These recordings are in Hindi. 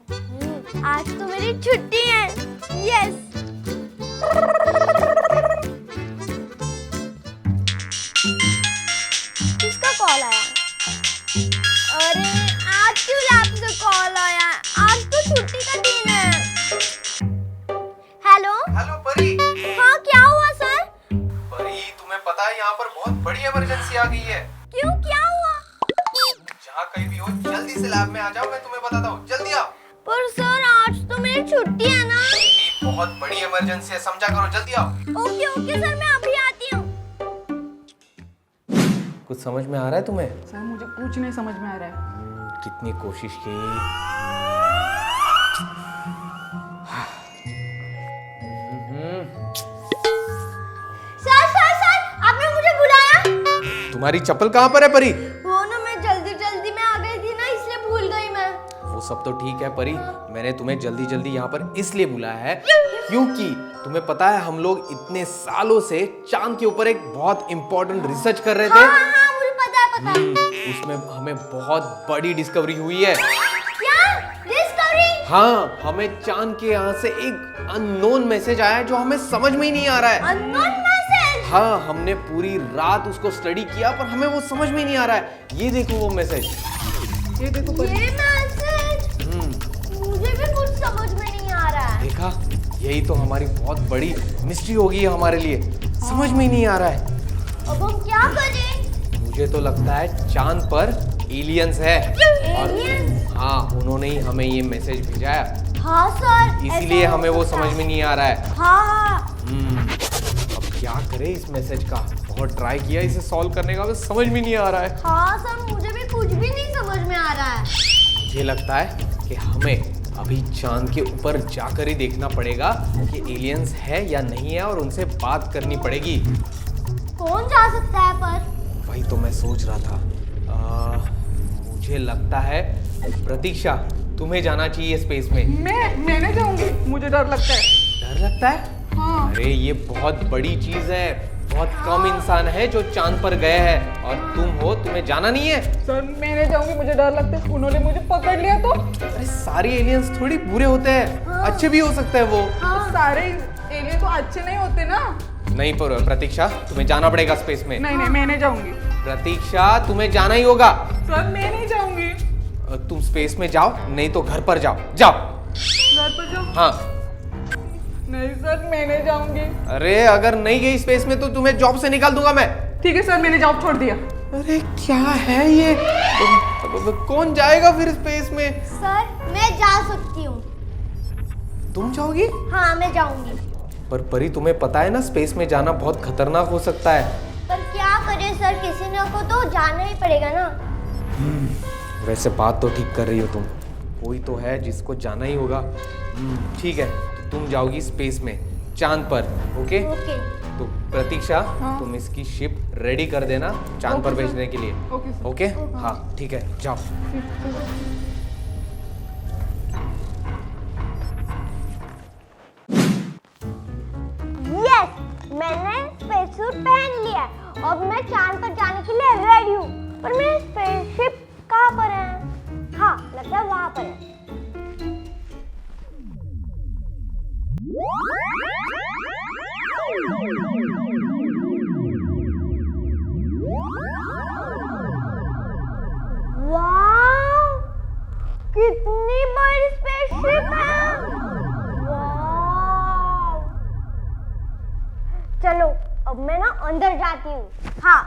आज तो मेरी छुट्टी है। यस। किसका कॉल आया? अरे आज क्यों लैब से कॉल आया? आज तो छुट्टी का दिन है। हेलो हेलो परी। हाँ क्या हुआ सर? परी तुम्हें पता है यहाँ पर बहुत बड़ी इमरजेंसी आ गई है। क्यों, क्या हुआ? जहाँ कहीं भी हो जल्दी से लैब में आ जाओ, मैं तुम्हें बताता हूँ, जल्दी आओ। पर सर आज तो मेरी छुट्टी है ना। ये बहुत बड़ी इमरजेंसी है, समझा करो, जल्दी आओ। ओके ओके सर, मैं अभी आती हूँ। कुछ समझ में आ रहा है तुम्हें? सर मुझे कुछ नहीं समझ में आ रहा है। कितनी कोशिश की। सर सर सर, आपने मुझे बुलाया? तुम्हारी चप्पल कहाँ पर है परी? वो ना मैं जल्दी में आ गई थी ना, इसलिए भूल गई मैं। वो सब तो ठीक है परी, मैंने तुम्हें जल्दी जल्दी यहाँ पर इसलिए बुलाया है क्योंकि तुम्हें पता है हम लोग इतने सालों से चांद के ऊपर एक बहुत इंपॉर्टेंट रिसर्च कर रहे थे। हाँ मुझे पता है। उसमें हमें बहुत बड़ी डिस्कवरी हुई है। क्या डिस्कवरी? हाँ, हमें चांद के यहाँ से एक अननोन मैसेज आया है जो हमें समझ में ही नहीं आ रहा है। Unknown message? हाँ, हमने पूरी रात उसको स्टडी किया पर हमें वो समझ में ही नहीं आ रहा है। ये देखो वो मैसेज, ये देखो पर... ये मैसेज मुझे भी कुछ समझ में नहीं आ रहा है। देखा, यही तो हमारी बहुत बड़ी मिस्ट्री होगी हमारे लिए, समझ में ही नहीं आ रहा है। अब हम क्या करें? मुझे तो लगता है चांद पर एलियंस है और हाँ, उन्होंने ही हमें ये मैसेज भेजा है। हाँ सर, इसीलिए हमें वो समझ में नहीं आ रहा है। हाँ। अब क्या करें इस मैसेज का? बहुत ट्राई किया इसे सॉल्व करने का, बस समझ में नहीं आ रहा है। हाँ सर, मुझे भी कुछ भी नहीं समझ में आ रहा है। मुझे लगता है कि हमें अभी चांद के ऊपर जाकर ही देखना पड़ेगा कि एलियंस है या नहीं है और उनसे बात करनी पड़ेगी। कौन जा सकता है पर? वही तो मैं सोच रहा था। मुझे लगता है प्रतीक्षा, तुम्हें जाना चाहिए स्पेस में। मैं नहीं जाऊंगी, मुझे डर लगता है। डर लगता है? हाँ। अरे ये बहुत बड़ी चीज है, बहुत कम इंसान है जो चांद पर गए हैं और तुम हो, तुम्हें जाना नहीं है। सर मैं नहीं जाऊंगी, मुझे डर लगता है। उन्होंने मुझे पकड़ लिया तो? अरे सारे एलियंस थोड़ी बुरे होते हैं, अच्छे भी हो सकते हैं वो। सारे एलियन तो अच्छे नहीं होते ना। नहीं पर प्रतीक्षा, तुम्हें जाना पड़ेगा स्पेस में। नहीं मैं नहीं जाऊंगी। प्रतीक्षा, तुम्हें जाना ही होगा। सर मैं नहीं जाऊंगी। तुम स्पेस में जाओ, नहीं तो घर पर जाओ। जाओ घर पर जाओ। हाँ। नहीं सर मैं नहीं जाऊंगी। अरे अगर नहीं गई स्पेस में तो तुम्हें जॉब से निकाल दूंगा मैं। ठीक है सर, मैंने जॉब छोड़ दिया। अरे क्या है ये? कौन जाएगा फिर स्पेस में? सर मैं जा सकती हूँ। तुम जाओगी? हाँ मैं जाऊंगी। पर परी, तुम्हें पता है ना स्पेस में जाना बहुत खतरनाक हो सकता है। पर क्या करें सर, किसी ने को तो जाना ही पड़ेगा ना। वैसे बात तो ठीक कर रही हो तुम, कोई तो है जिसको जाना ही होगा। ठीक है, तो तुम जाओगी स्पेस में, चांद पर। ओके? ओके। तो प्रतीक्षा, हाँ? तुम इसकी शिप रेडी कर देना चांद पर ओके सर। भेजने के लिए। Okay sir. ओके? हाँ ठीक है, जाओ। यस, मैंने स्पेस सूट पहन लिया है। अब मैं चांद पर जाने के लिए रेडी हूँ। पर मेरी स्पेसशिप कहाँ पर है? हाँ लगता है वहाँ पर है। वाह, कितनी बड़ी स्पेसशिप है। वाह, चलो अब मैं ना अंदर जाती हूँ। हाँ।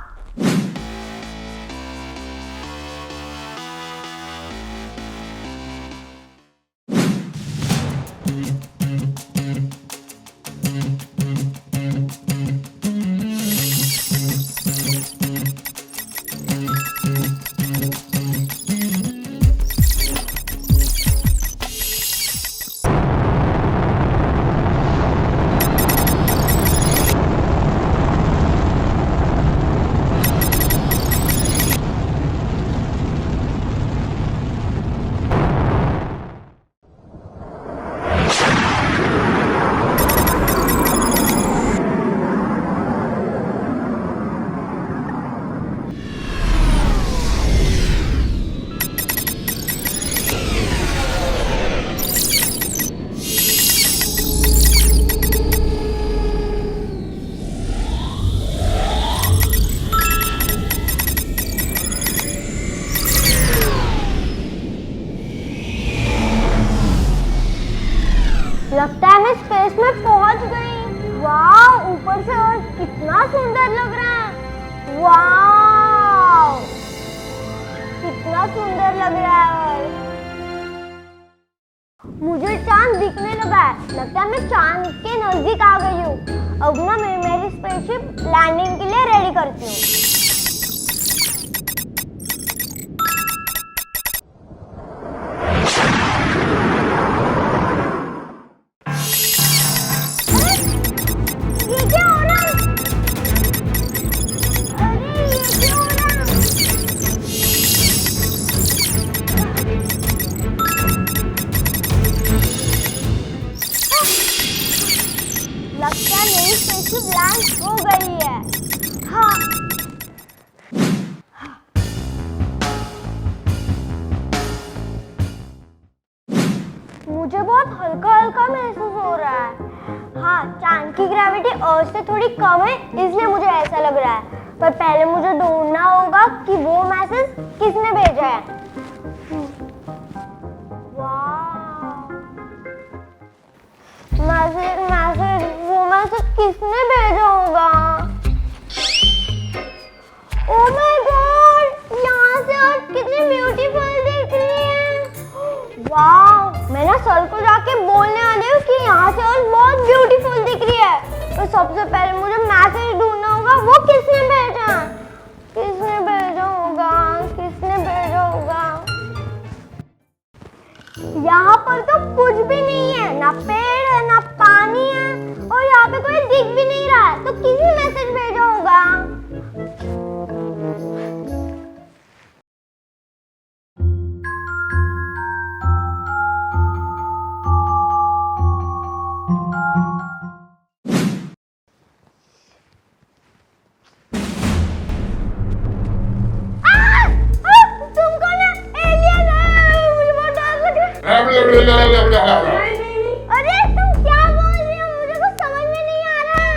लगता है मैं स्पेस में पहुंच गई। वाह, ऊपर से और कितना सुंदर लग रहा है। वाह, कितना सुंदर लग रहा है। मुझे चांद दिखने लगा है। लगता है मैं चांद के नजदीक आ गई हूँ। अब ना मैं मेरी स्पेसशिप लैंडिंग के लिए रेडी करती हूँ। ये क्या हो रहा है? अरे ये क्या हो रहा है? लगता है मेरी स्पेसशिप लैंड हो गई है। हाँ, मुझे बहुत हल्का हल्का महसूस हो रहा है। हाँ, चांद की ग्रेविटी अर्थ से थोड़ी कम है, इसलिए मुझे ऐसा लग रहा है। पर पहले मुझे ढूंढना होगा कि वो मैसेज किसने भेजा है। वाह, वो मैसेज किसने भेजा होगा? ओह माय गॉड, यहाँ से अर्थ कितनी ब्यूटीफुल दिख रही है। वाह, मैं ना सर को जाके बोलने वाली हूँ कि यहाँ से अर्थ बहुत ब्यूटीफुल दिख रही है। तो सबसे पहले मुझे मैसेज ढूंढना होगा, वो किसने भेजा? किसने भेजा होगा? किसने भेजा होगा? यहाँ पर तो कुछ भी नहीं है, ना पेड़ है ना पानी है, और यहाँ पे कोई दिख भी नहीं रहा है। तो किसी मैसेज भेजा होगा। तुम कौन है? एलियन है। मुझे बहुत डर लग रहा है। अरे तुम क्या बोल रहे हो? मुझे कुछ समझ में नहीं आ रहा।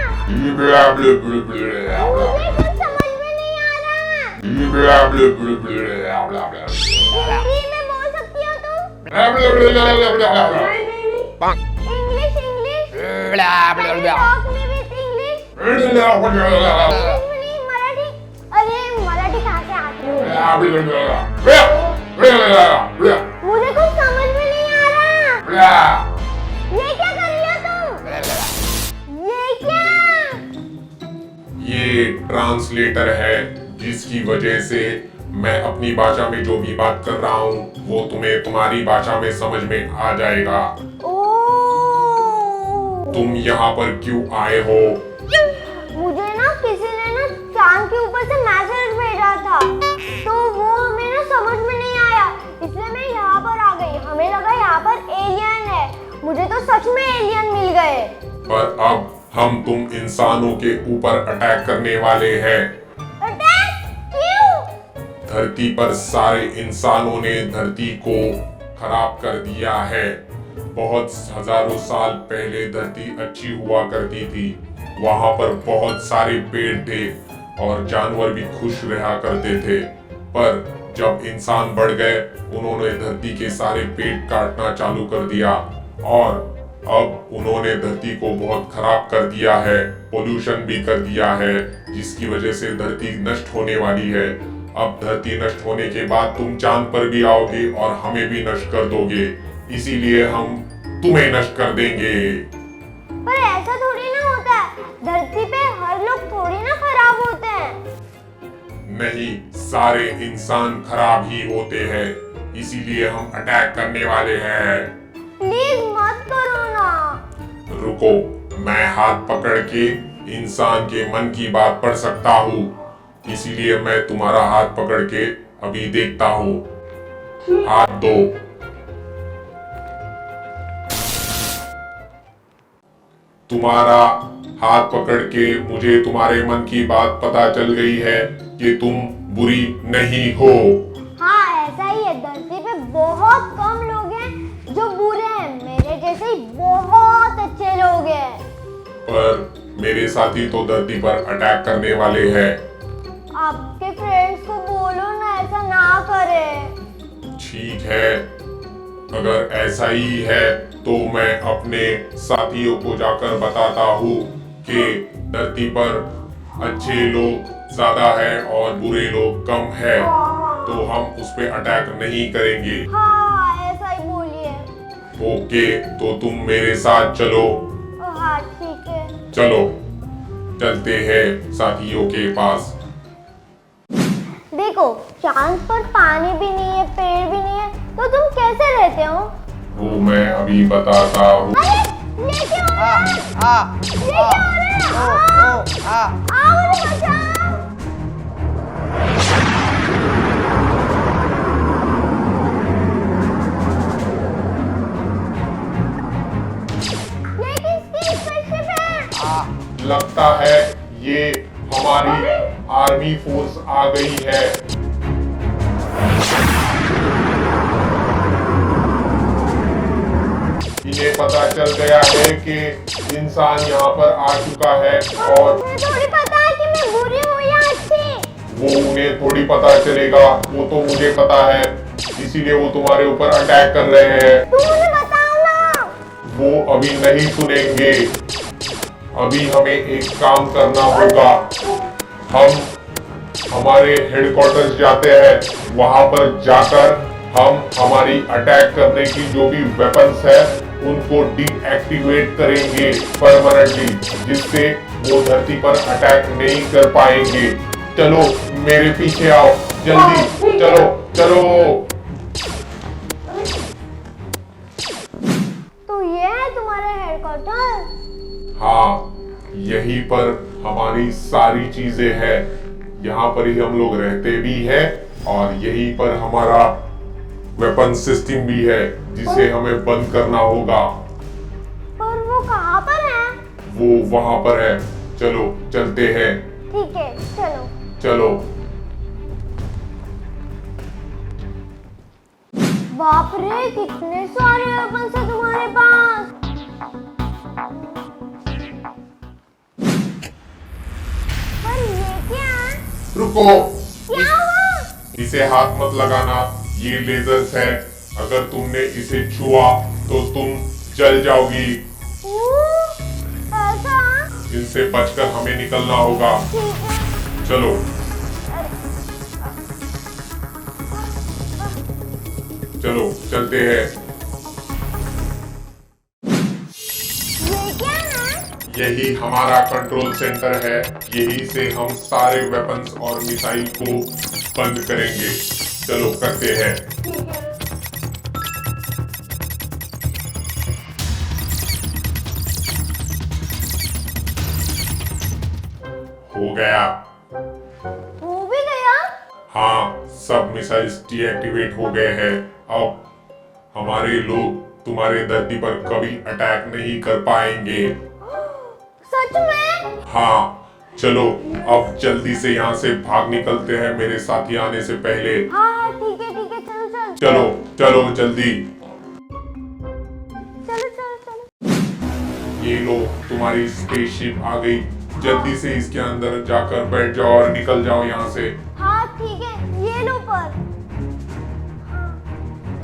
मुझे कुछ समझ में नहीं आ रहा। हिंदी में बोल सकती हो तुम? English English talk me with English. English में नहीं, मराठी। अरे मराठी कहाँ से आती है? मुझे कुछ समझ में नहीं आ रहा। ये क्या कर रही हो तुम? ये क्या? ये ट्रांसलेटर है, जिसकी वजह से मैं अपनी भाषा में जो भी बात कर रहा हूँ वो तुम्हें तुम्हारी भाषा में समझ में आ जाएगा। ओह, तुम यहाँ पर क्यों आए हो? मुझे ना किसी ने ना चांद के ऊपर से मैसेज भेजा था, तो वो हमें ना समझ में नहीं आया, इसलिए मैं यहाँ पर आ गई। हमें लगा यहाँ पर एलियन है। मुझे तो सच में एलियन मिल गए। पर अब हम तुम इंसानों के ऊपर अटैक करने वाले हैं। अटैक? क्यों? धरती पर सारे इंसानों ने धरती को खराब कर दिया है। बहुत हजारों साल पहले धरती अच्छी हुआ करती थी। वहां पर बहुत सारे पेड़ थे और जानवर भी खुश रहा करते थे। पर जब इंसान बढ़ गए, उन्होंने धरती के सारे पेड़ काटना चालू कर दिया और अब उन्होंने धरती को बहुत खराब कर दिया है। पोल्यूशन भी कर दिया है, जिसकी वजह से धरती नष्ट होने वाली है। अब धरती नष्ट होने के बाद तुम चांद पर भी आओगे और हमें भी नष्ट कर दोगे, इसीलिए हम तुम्हें नष्ट कर देंगे। पर ऐसा थोड़ी ना होता है। धरती पे हर लोग थोड़ी ना खराब होते हैं। नहीं, सारे इंसान खराब ही होते हैं, इसीलिए हम अटैक करने वाले हैं। प्लीज मत करो ना। रुको, मैं हाथ पकड़ के इंसान के मन की बात पढ़ सकता हूँ, इसीलिए मैं तुम्हारा हाथ पकड़ के अभी देखता हूँ। हाथ दो। तुम्हारा हाथ पकड़ के मुझे तुम्हारे मन की बात पता चल गई है कि तुम बुरी नहीं हो। हाँ, ऐसा ही है। धरती पे बहुत कम लोग हैं जो बुरे हैं। मेरे जैसे ही बहुत अच्छे लोग हैं। पर मेरे साथी तो धरती पर अटैक करने वाले हैं। आपके फ्रेंड्स को बोलो ना ऐसा ना करे। ठीक है, अगर ऐसा ही है तो मैं अपने साथियों को जाकर बताता हूँ कि धरती पर अच्छे लोग ज्यादा है और बुरे लोग कम है, तो हम उस पे अटैक नहीं करेंगे। हाँ ऐसा ही बोलिए। ओके, तो तुम मेरे साथ चलो। हाँ ठीक है। चलो चलते हैं साथियों के पास। देखो चांद पर पानी भी नहीं है, पेड़ भी नहीं है, तो तुम कैसे रहते हो? वो मैं अभी बताता हूँ। अरे ये क्या हो रहा है? ये क्या हो रहा है? आओ मुझे बचाओ। ये किसकी स्पेसशिप है? लगता है ये हमारी आर्मी फोर्स आ गई है। इन्हें पता चल गया है कि इंसान यहाँ पर आ चुका है और मुझे थोड़ी पता है कि मैं बुरी हूँ या अच्छी। वो उन्हें थोड़ी पता चलेगा, वो तो मुझे पता है, इसीलिए वो तुम्हारे ऊपर अटैक कर रहे हैं। तुम मुझे बताओ ना। वो अभी नहीं सुनेंगे। अभी हमें एक काम करना होगा। हम हमारे हेडक्वार्टर्स जाते हैं, वहां पर जाकर हम हमारी अटैक करने की जो भी वेपन्स है उनको डीएक्टिवेट करेंगे परमानेंटली, जिससे वो धरती पर अटैक नहीं कर पाएंगे। चलो मेरे पीछे आओ, जल्दी चलो चलो। तो ये है तुम्हारा हेडक्वार्टर? हाँ, यहीं पर हमारी सारी चीजें हैं। यहाँ पर ही हम लोग रहते भी हैं और यहीं पर हमारा वेपन सिस्टम भी है जिसे हमें बंद करना होगा। पर वो कहाँ पर है? वो वहां पर है। चलो चलते हैं। ठीक है चलो। चलो। बाप रे कितने सारे वेपन्स है तुम्हारे पास। पर ये क्या है? रुको, क्या हुआ? इसे हाथ मत लगाना, ये लेजर्स है। अगर तुमने इसे छुआ तो तुम जल जाओगी। ऐसा? इनसे बचकर हमें निकलना होगा। ठीक है। चलो चलो चलते हैं। ये क्या है? यही हमारा कंट्रोल सेंटर है। यही से हम सारे वेपन्स और मिसाइल को बंद करेंगे। चलो करते हैं। हो गया। वो भी गया? हाँ, सब मिसाइल्स डीएक्टिवेट हो गए हैं। अब हमारे लोग तुम्हारे धरती पर कभी अटैक नहीं कर पाएंगे। सच में? हाँ, चलो अब जल्दी से यहाँ से भाग निकलते हैं मेरे साथी आने से पहले। हाँ ठीक है चलो चल। चलो चलो जल्दी। चलो चलो चलो। ये लो, तुम्हारी स्पेसशिप आ गई। जल्दी से इसके अंदर जाकर बैठ जाओ और निकल जाओ यहाँ से। हाँ ठीक है ये लो पर।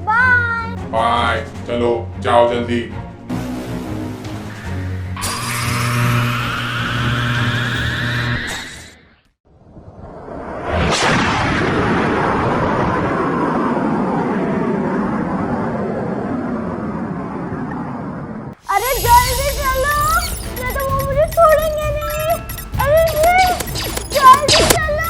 बाय। बाय। चलो जाओ जल्दी। अरे जल्दी चलो, नहीं तो वो मुझे छोड़ेंगे नहीं। अरे जल्दी चलो।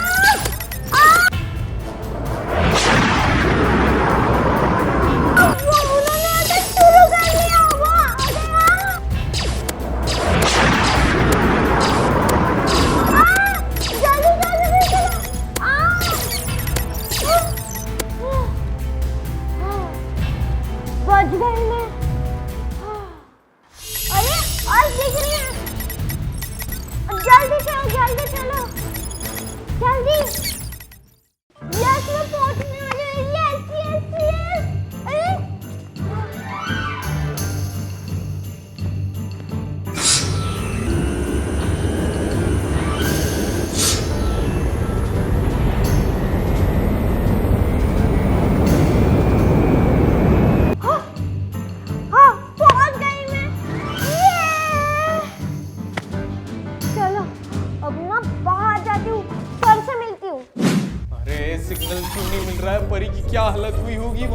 वो उन्होंने अटैक शुरू कर दिया। वो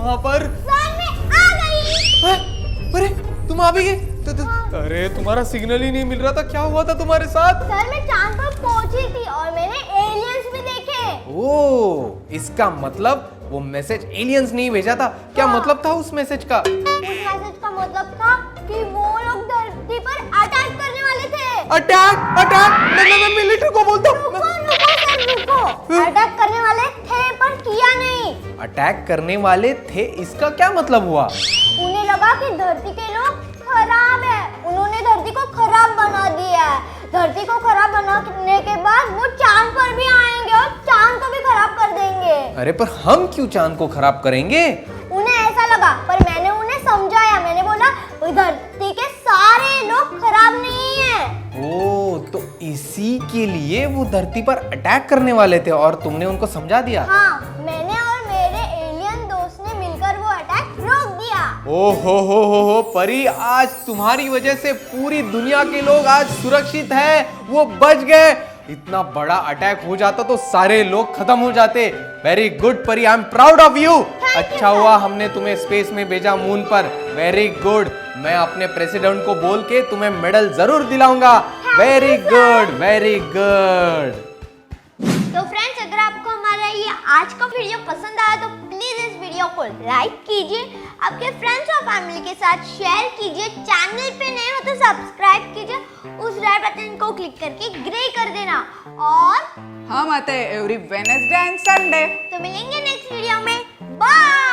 वहाँ पर सर मैं आ गई। हैं? अरे तुम आ भी गए अरे तुम्हारा सिग्नल ही नहीं मिल रहा था, क्या हुआ था तुम्हारे साथ? सर मैं चांद पर पहुंची थी और मैंने एलियंस भी देखे। ओ इसका मतलब वो मैसेज एलियंस नहीं भेजा था, क्या मतलब था उस मैसेज का? उस मैसेज का मतलब था कि वो लोग धरती पर अटैक करने वाले थे। अटैक अटैक मैं मिलिट्री को बोलता हूँ। रुको अटैक करने वाले थे पर किया नहीं। अटैक करने वाले थे इसका क्या मतलब हुआ? उन्हें लगा कि धरती के लोग खराब है, उन्होंने धरती को खराब बना दिया है। धरती को खराब बनाने के बाद वो चांद पर भी आएंगे और चांद को भी खराब कर देंगे। अरे पर हम क्यों चांद को खराब करेंगे? उन्हें ऐसा लगा, पर मैंने उन्हें समझाया। मैंने बोला धरती के सारे लोग खराब नहीं है। ओ तो इसी के लिए वो धरती पर अटैक करने वाले थे और तुमने उनको समझा दिया? हाँ, मैंने और मेरे एलियन दोस्त ने मिलकर वो अटैक रोक दिया। ओ हो परी, आज तुम्हारी वजह से पूरी दुनिया के लोग आज सुरक्षित है, वो बच गए। इतना बड़ा अटैक हो जाता तो सारे लोग खत्म हो जाते। वेरी गुड परी, I am proud of you. अच्छा हुआ हमने तुम्हें स्पेस में भेजा, मून पर। वेरी गुड, मैं अपने प्रेसिडेंट को बोल के तुम्हें मेडल जरूर दिलाऊंगा। Very good very good. तो फ्रेंड्स, अगर आपको हमारा ये आज का वीडियो पसंद आया तो प्लीज इस वीडियो को लाइक कीजिए, आपके फ्रेंड्स और फैमिली के साथ शेयर कीजिए, चैनल पे नए हो तो सब्सक्राइब कीजिए, उस रेड बटन को क्लिक करके ग्रे कर देना। और हम आते हैं एवरी वेडनेसडे एंड संडे। तो मिलेंगे नेक्स्ट वीडियो में। बाय।